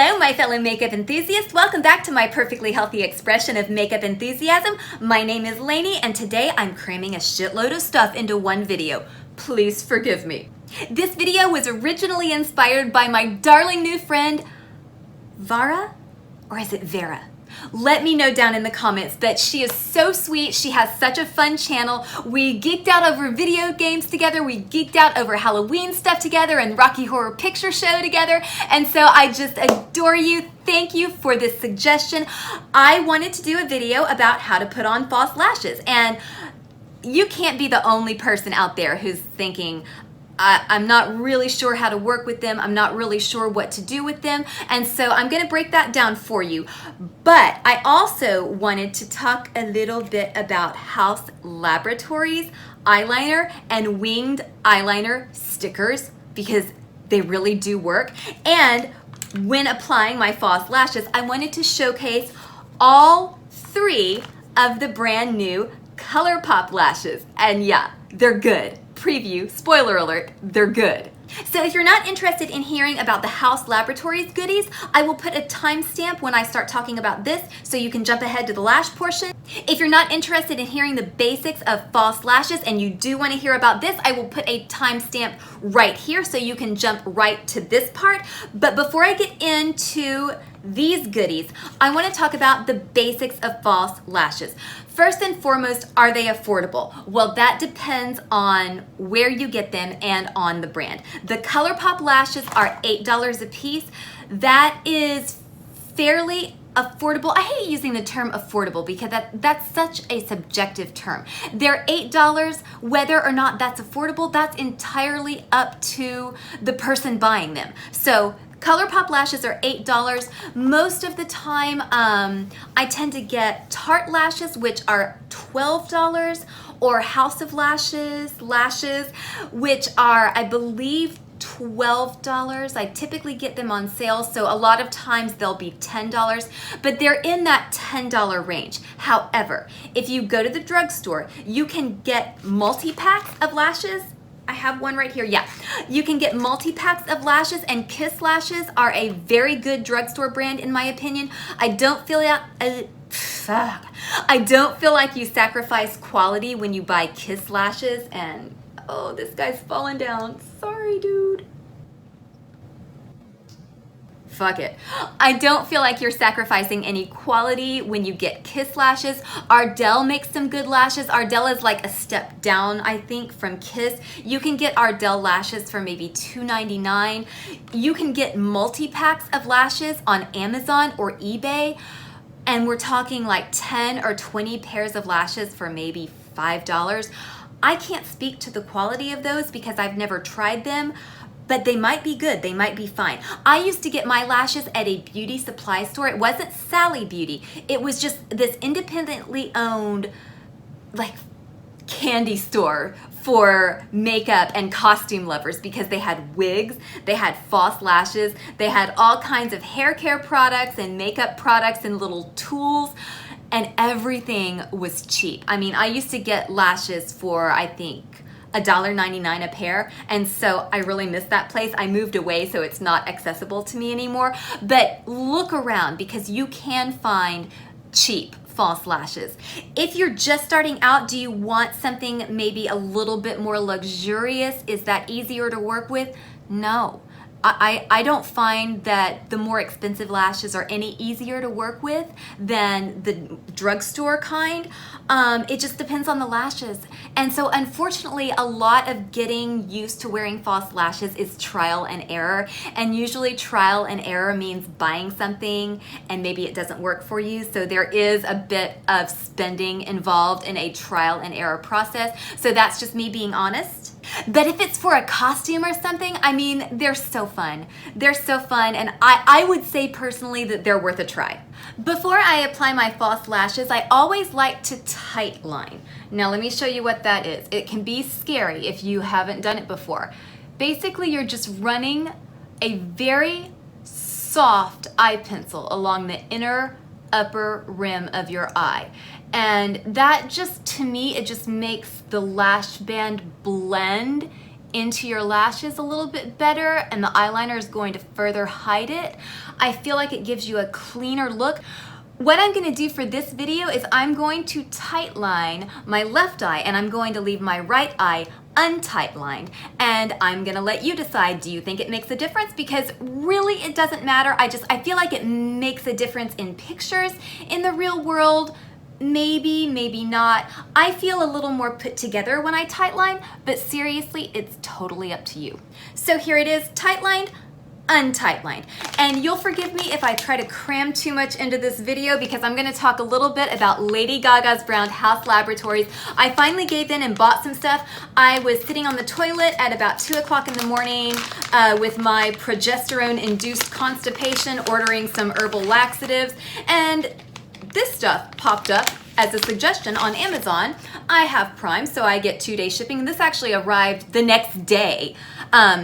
Hello, my fellow makeup enthusiasts. Welcome back to my perfectly healthy expression of makeup enthusiasm. My name is Lainey, and today I'm cramming a shitload of stuff into one video. Please forgive me. This video was originally inspired by my darling new friend, Vara, or is it Vara? Let me know down in the comments, but she is so sweet. She has such a fun channel. We geeked out over video games together. We geeked out over Halloween stuff together and Rocky Horror Picture Show together. And so I just adore you. Thank you for this suggestion. I wanted to do a video about how to put on false lashes. And you can't be the only person out there who's thinking, I'm not really sure how to work with them. I'm not really sure what to do with them. And so I'm gonna break that down for you. But I also wanted to talk a little bit about Haus Laboratories eyeliner and winged eyeliner stickers because they really do work. And when applying my false lashes, I wanted to showcase all three of the brand new Colourpop lashes. And yeah, they're good. Preview, spoiler alert, they're good. So if you're not interested in hearing about the Haus Laboratories goodies, I will put a timestamp when I start talking about this so you can jump ahead to the lash portion. If you're not interested in hearing the basics of false lashes and you do want to hear about this, I will put a timestamp right here so you can jump right to this part. But before I get into these goodies, I want to talk about the basics of false lashes. First and foremost, are they affordable? Well, that depends on where you get them and on the brand. The Colourpop lashes are $8 a piece. That is fairly affordable. I hate using the term affordable because that's such a subjective term. They're $8. Whether or not that's affordable, that's entirely up to the person buying them. So Colourpop lashes are $8. Most of the time, I tend to get Tarte lashes, which are $12, or House of Lashes, which are, I believe, $12. I typically get them on sale, so a lot of times they'll be $10, but they're in that $10 range. However, if you go to the drugstore, you can get multi-packs of lashes. I have one right here, yeah. You can get multi-packs of lashes, and Kiss lashes are a very good drugstore brand in my opinion. I don't feel like you sacrifice quality when you buy Kiss lashes, and oh, this guy's falling down. Sorry, dude. Fuck it. I don't feel like you're sacrificing any quality when you get Kiss lashes. Ardell makes some good lashes. Ardell is like a step down, I think, from Kiss. You can get Ardell lashes for maybe $2.99. You can get multi-packs of lashes on Amazon or eBay, and we're talking like 10 or 20 pairs of lashes for maybe $5. I can't speak to the quality of those because I've never tried them, but they might be good, they might be fine. I used to get my lashes at a beauty supply store. It wasn't Sally Beauty. It was just this independently owned, like, candy store for makeup and costume lovers because they had wigs, they had false lashes, they had all kinds of hair care products and makeup products and little tools, and everything was cheap. I mean, I used to get lashes for, I think, $1.99 a pair, and so I really miss that place. I moved away, so it's not accessible to me anymore. But look around because you can find cheap false lashes. If you're just starting out, do you want something maybe a little bit more luxurious? Is that easier to work with? No. I don't find that the more expensive lashes are any easier to work with than the drugstore kind. It just depends on the lashes. And so unfortunately, a lot of getting used to wearing false lashes is trial and error. And usually trial and error means buying something and maybe it doesn't work for you. So there is a bit of spending involved in a trial and error process. So that's just me being honest. But if it's for a costume or something, I mean, they're so fun. They're so fun, and I would say personally that they're worth a try. Before I apply my false lashes, I always like to tight line. Now let me show you what that is. It can be scary if you haven't done it before. Basically, you're just running a very soft eye pencil along the inner upper rim of your eye. And that just, to me, it just makes the lash band blend into your lashes a little bit better, and the eyeliner is going to further hide it. I feel like it gives you a cleaner look. What I'm gonna do for this video is I'm going to tight line my left eye, and I'm going to leave my right eye untight lined, and I'm gonna let you decide, do you think it makes a difference? Because really it doesn't matter. I feel like it makes a difference in pictures. In the real world, maybe, maybe not. I feel a little more put together when I tight line, but seriously, it's totally up to you. So here it is, tight lined, untight lined. And you'll forgive me if I try to cram too much into this video, because I'm gonna talk a little bit about Lady Gaga's brand, Haus Laboratories. I finally gave in and bought some stuff. I was sitting on the toilet at about 2 o'clock in the morning with my progesterone-induced constipation, ordering some herbal laxatives, and this stuff popped up as a suggestion on Amazon. I have Prime, so I get 2-day shipping. This actually arrived the next day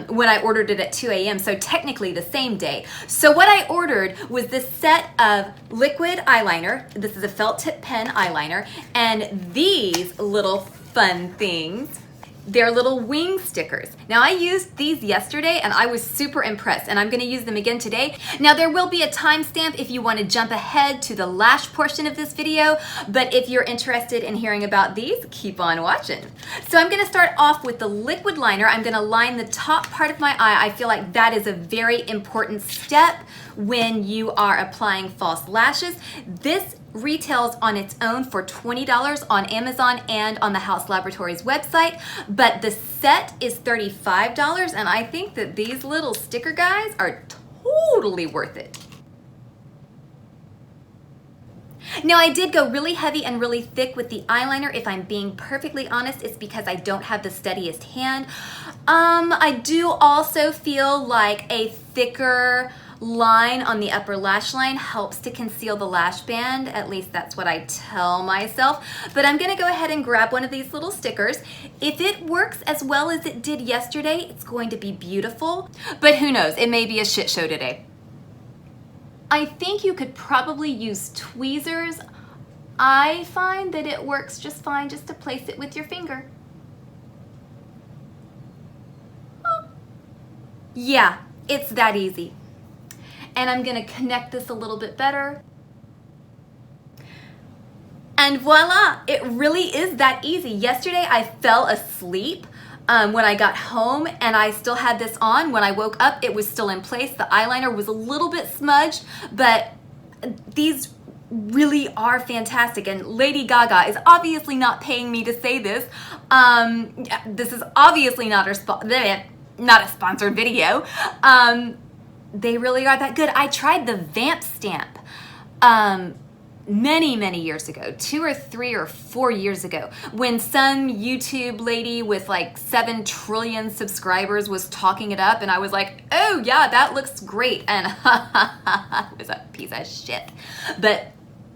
when I ordered it at 2 a.m., so technically the same day. So what I ordered was this set of liquid eyeliner. This is a felt tip pen eyeliner, and these little fun things. They're little wing stickers. Now I used these yesterday and I was super impressed, and I'm gonna use them again today. Now there will be a timestamp if you wanna jump ahead to the lash portion of this video, but if you're interested in hearing about these, keep on watching. So I'm gonna start off with the liquid liner. I'm gonna line the top part of my eye. I feel like that is a very important step when you are applying false lashes. This retails on its own for $20 on Amazon and on the Haus Laboratories website, but the set is $35, and I think that these little sticker guys are totally worth it. Now I did go really heavy and really thick with the eyeliner. If I'm being perfectly honest, it's because I don't have the steadiest hand. I do also feel like a thicker line on the upper lash line helps to conceal the lash band. At least that's what I tell myself. But I'm gonna go ahead and grab one of these little stickers. If it works as well as it did yesterday, it's going to be beautiful. But who knows, it may be a shit show today. I think you could probably use tweezers. I find that it works just fine just to place it with your finger. Oh. Yeah, it's that easy. And I'm gonna connect this a little bit better. And voila, it really is that easy. Yesterday I fell asleep when I got home, and I still had this on. When I woke up, it was still in place. The eyeliner was a little bit smudged, but these really are fantastic. And Lady Gaga is obviously not paying me to say this. This is obviously not a sponsored video. They really are that good. I tried the Vamp stamp many years ago, 2 or 3 or 4 years ago, when some YouTube lady with like 7 trillion subscribers was talking it up, and I was like, oh yeah, that looks great, and it was a piece of shit. But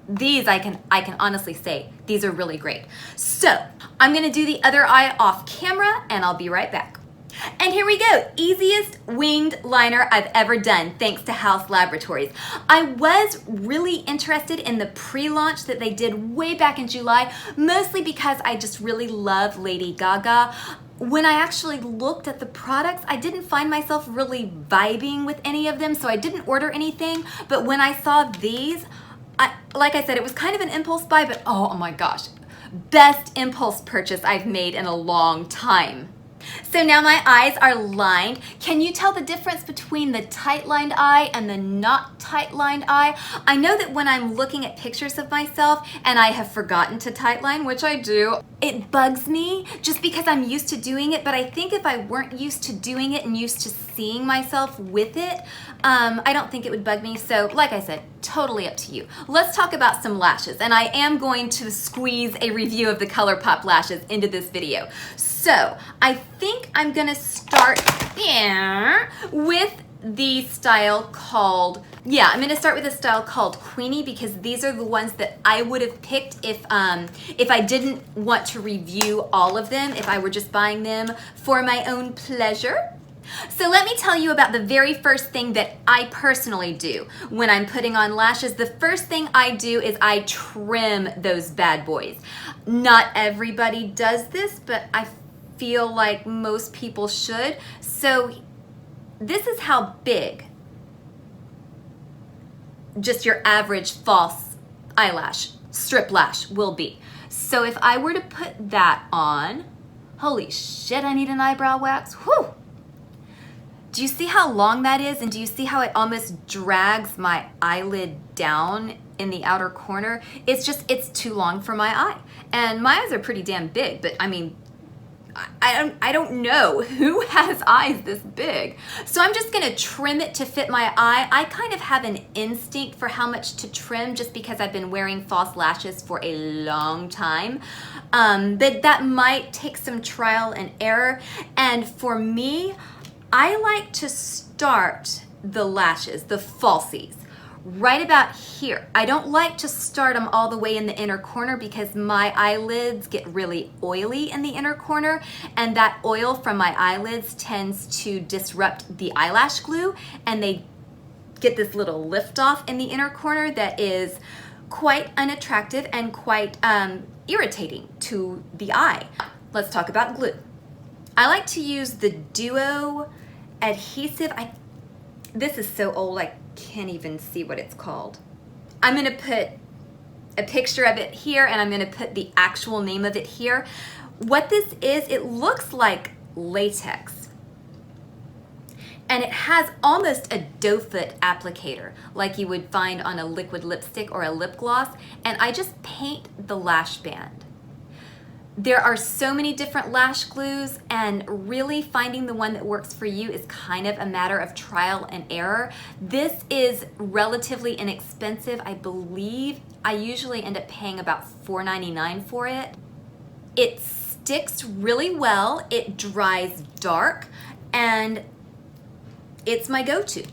these, I can honestly say, these are really great. So I'm gonna do the other eye off camera, and I'll be right back. And here we go, easiest winged liner I've ever done, thanks to Haus Laboratories. I was really interested in the pre-launch that they did way back in July, mostly because I just really love Lady Gaga. When I actually looked at the products, I didn't find myself really vibing with any of them, so I didn't order anything. But when I saw these, like I said, it was kind of an impulse buy, but oh my gosh, best impulse purchase I've made in a long time. So now my eyes are lined. Can you tell the difference between the tight lined eye and the not tight lined eye? I know that when I'm looking at pictures of myself and I have forgotten to tight line, which I do, it bugs me just because I'm used to doing it. But I think if I weren't used to doing it and used to seeing myself with it, I don't think it would bug me. So like I said, totally up to you. Let's talk about some lashes, and I am going to squeeze a review of the Colourpop lashes into this video. So I think I'm gonna start with the style called, I'm gonna start with a style called Queenie, because these are the ones that I would have picked if I didn't want to review all of them, if I were just buying them for my own pleasure. So let me tell you about the very first thing that I personally do when I'm putting on lashes. The first thing I do is I trim those bad boys. Not everybody does this, but I feel like most people should. So this is how big just your average false eyelash, strip lash will be. So if I were to put that on, holy shit, I need an eyebrow wax. Whew. Do you see how long that is? And do you see how it almost drags my eyelid down in the outer corner? It's too long for my eye. And my eyes are pretty damn big, but I mean, I don't know who has eyes this big. So I'm just gonna trim it to fit my eye. I kind of have an instinct for how much to trim just because I've been wearing false lashes for a long time. But that might take some trial and error. And for me, I like to start the lashes, the falsies, right about here. I don't like to start them all the way in the inner corner because my eyelids get really oily in the inner corner, and that oil from my eyelids tends to disrupt the eyelash glue, and they get this little lift off in the inner corner that is quite unattractive and quite irritating to the eye. Let's talk about glue. I like to use the Duo Adhesive. This is so old I can't even see what it's called. I'm gonna put a picture of it here, and I'm gonna put the actual name of it here. What this is, it looks like latex, and it has almost a doe foot applicator like you would find on a liquid lipstick or a lip gloss, and I just paint the lash band. There are so many different lash glues, and really finding the one that works for you is kind of a matter of trial and error. This is relatively inexpensive. I believe I usually end up paying about $4.99 for it. It sticks really well, it dries dark, and it's my go-to.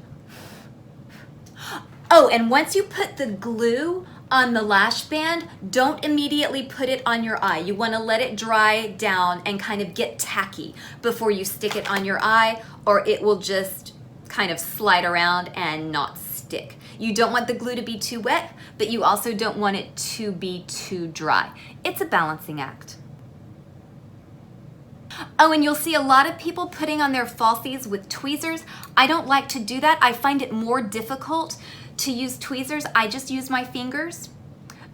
Oh, and once you put the glue on the lash band, don't immediately put it on your eye. You want to let it dry down and kind of get tacky before you stick it on your eye, or it will just kind of slide around and not stick. You don't want the glue to be too wet, but you also don't want it to be too dry. It's a balancing act. Oh, and you'll see a lot of people putting on their falsies with tweezers. I don't like to do that. I find it more difficult to use tweezers. I just use my fingers,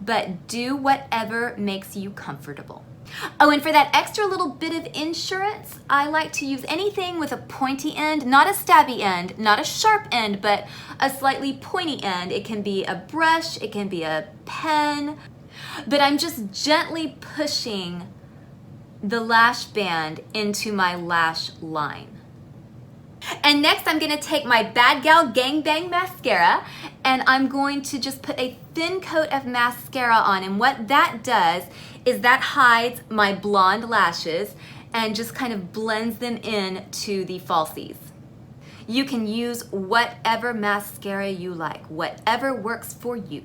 but do whatever makes you comfortable. Oh, and for that extra little bit of insurance, I like to use anything with a pointy end, not a stabby end, not a sharp end, but a slightly pointy end. It can be a brush, it can be a pen, but I'm just gently pushing the lash band into my lash line. And next I'm gonna take my Bad Gal Gang Bang mascara, and I'm going to just put a thin coat of mascara on, and what that does is that hides my blonde lashes and just kind of blends them in to the falsies. You can use whatever mascara you like, whatever works for you.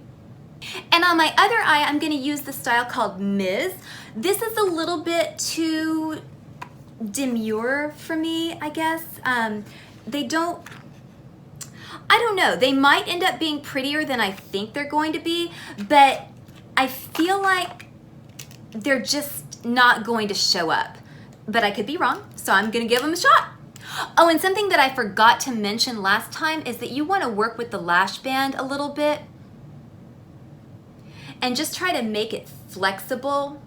And on my other eye, I'm gonna use the style called Ms. This is a little bit too demure for me, I guess. I don't know, they might end up being prettier than I think they're going to be, but I feel like they're just not going to show up. But I could be wrong, so I'm gonna give them a shot. Oh, and something that I forgot to mention last time is that you wanna work with the lash band a little bit and just try to make it flexible,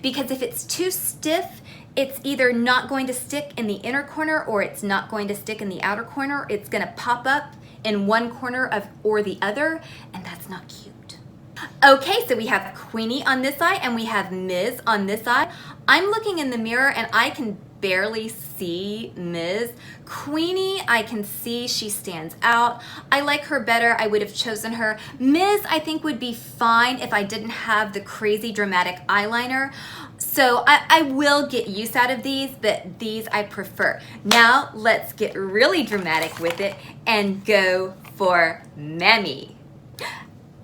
because if it's too stiff, it's either not going to stick in the inner corner or it's not going to stick in the outer corner. It's gonna pop up in one corner or the other, and that's not cute. Okay, so we have Queenie on this eye and we have Ms. on this eye. I'm looking in the mirror and I can barely see Ms. Queenie, I can see she stands out. I like her better. I would have chosen her. Ms. I think would be fine if I didn't have the crazy dramatic eyeliner. So I will get use out of these, but these I prefer. Now let's get really dramatic with it and go for Mammy.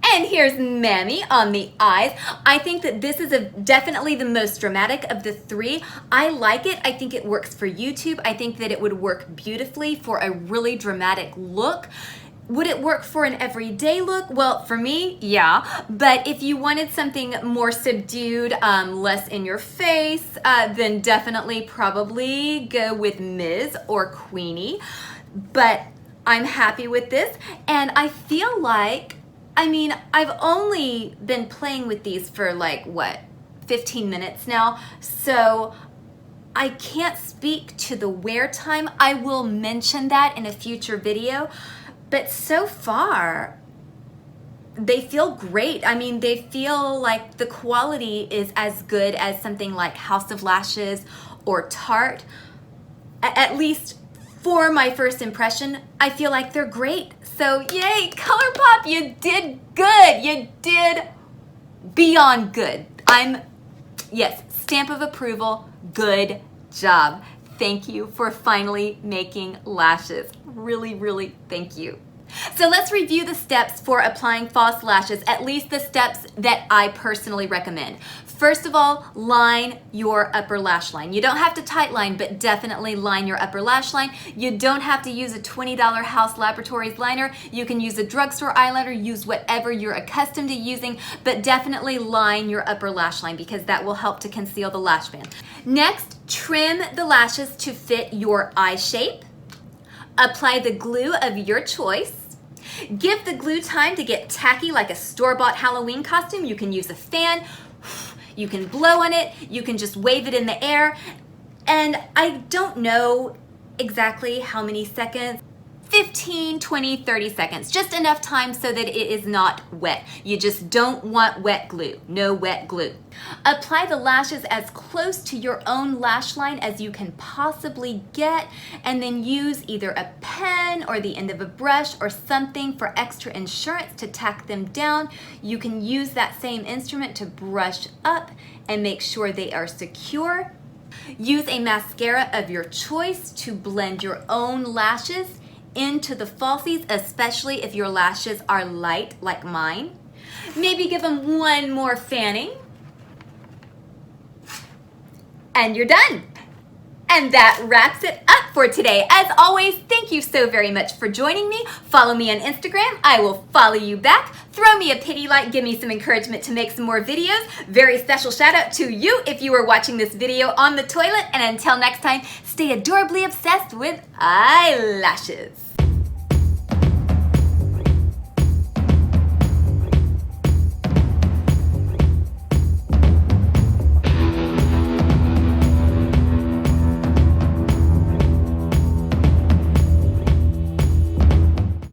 And here's Mammy on the eyes. I think that this is definitely the most dramatic of the three. I like it. I think it works for YouTube. I think that it would work beautifully for a really dramatic look. Would it work for an everyday look? Well, for me, yeah. But if you wanted something more subdued, less in your face, then definitely probably go with Ms. or Queenie. But I'm happy with this, and I feel like, I mean, I've only been playing with these for like, what, 15 minutes now, so I can't speak to the wear time. I will mention that in a future video, but so far, they feel great. I mean, they feel like the quality is as good as something like House of Lashes or Tarte. At least for my first impression, I feel like they're great. So yay, Colourpop, you did good. You did beyond good. Yes, stamp of approval, good job. Thank you for finally making lashes. Really, really thank you. So let's review the steps for applying false lashes, at least the steps that I personally recommend. First of all, line your upper lash line. You don't have to tight line, but definitely line your upper lash line. You don't have to use a $20 Haus Laboratories liner. You can use a drugstore eyeliner, use whatever you're accustomed to using, but definitely line your upper lash line because that will help to conceal the lash band. Next, trim the lashes to fit your eye shape. Apply the glue of your choice. Give the glue time to get tacky like a store-bought Halloween costume. You can use a fan, you can blow on it, you can just wave it in the air. And I don't know exactly how many seconds, 15, 20, 30 seconds, just enough time so that it is not wet. You just don't want wet glue, no wet glue. Apply the lashes as close to your own lash line as you can possibly get, and then use either a pen or the end of a brush or something for extra insurance to tack them down. You can use that same instrument to brush up and make sure they are secure. Use a mascara of your choice to blend your own lashes into the falsies, especially if your lashes are light like mine. Maybe give them one more fanning. And you're done. And that wraps it up for today. As always, thank you so very much for joining me. Follow me on Instagram. I will follow you back. Throw me a pity like, give me some encouragement to make some more videos. Very special shout out to you if you are watching this video on the toilet. And until next time, stay adorably obsessed with eyelashes.